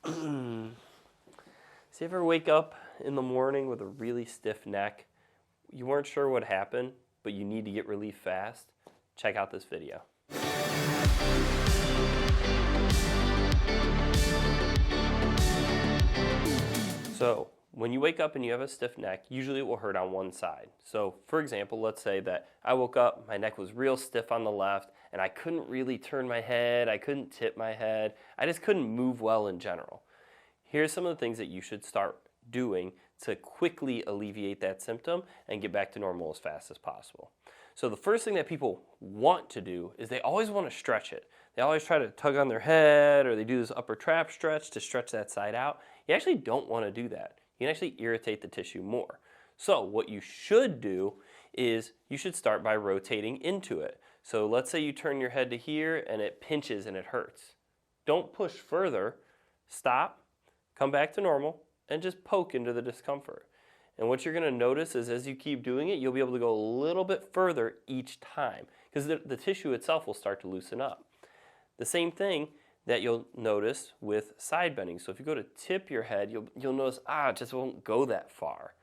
So you ever wake up in the morning with a really stiff neck? You weren't sure what happened, but you need to get relief fast? Check out this video. So when you wake up and you have a stiff neck, usually it will hurt on one side. So for example, let's say that I woke up, my neck was real stiff on the left, and I couldn't really turn my head, I couldn't tip my head, I just couldn't move well in general. Here's some of the things that you should start doing to quickly alleviate that symptom and get back to normal as fast as possible. So the first thing that people want to do is they always want to stretch it. They always try to tug on their head, or they do this upper trap stretch to stretch that side out. You actually don't want to do that. You can actually irritate the tissue more. So what you should do is you should start by rotating into it. So let's say you turn your head to here and it pinches and it hurts. Don't push further. Stop, come back to normal, and just poke into the discomfort. And what you're going to notice is as you keep doing it, you'll be able to go a little bit further each time because the tissue itself will start to loosen up. The same thing that you'll notice with side bending. So if you go to tip your head, you'll notice, it just won't go that far.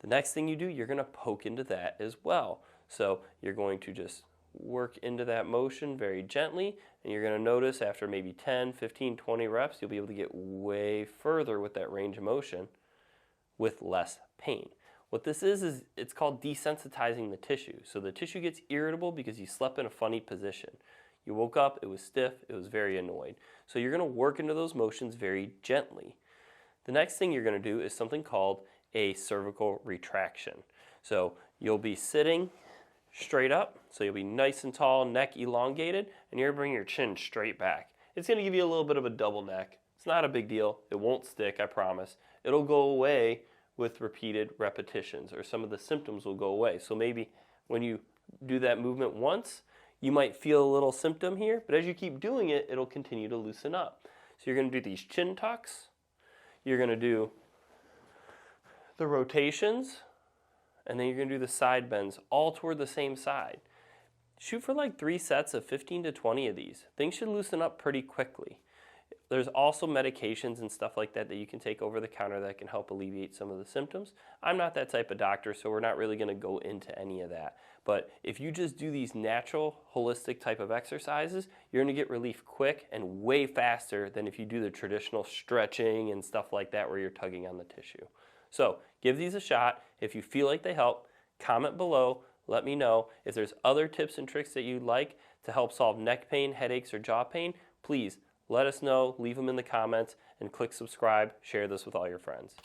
The next thing you do, you're going to poke into that as well. So you're going to just work into that motion very gently, and you're going to notice after maybe 10, 15, 20 reps, you'll be able to get way further with that range of motion with less pain. What this is it's called desensitizing the tissue. So the tissue gets irritable because you slept in a funny position. You woke up, it was stiff, it was very annoyed. So you're going to work into those motions very gently. The next thing you're going to do is something called a cervical retraction. So you'll be sitting straight up, so you'll be nice and tall, neck elongated, and you're going to bring your chin straight back. It's going to give you a little bit of a double neck. It's not a big deal. It won't stick, I promise. It'll go away with repeated repetitions, or some of the symptoms will go away. So maybe when you do that movement once, you might feel a little symptom here, but as you keep doing it, it'll continue to loosen up. So you're going to do these chin tucks. You're going to do the rotations, and then you're going to do the side bends, all toward the same side. Shoot for like 3 sets of 15 to 20 of these. Things should loosen up pretty quickly. There's also medications and stuff like that you can take over the counter that can help alleviate some of the symptoms. I'm not that type of doctor, so we're not really going to go into any of that. But if you just do these natural, holistic type of exercises, you're going to get relief quick and way faster than if you do the traditional stretching and stuff like that where you're tugging on the tissue. So give these a shot. If you feel like they help, comment below. Let me know. If there's other tips and tricks that you'd like to help solve neck pain, headaches, or jaw pain, please let us know, leave them in the comments, and click subscribe. Share this with all your friends.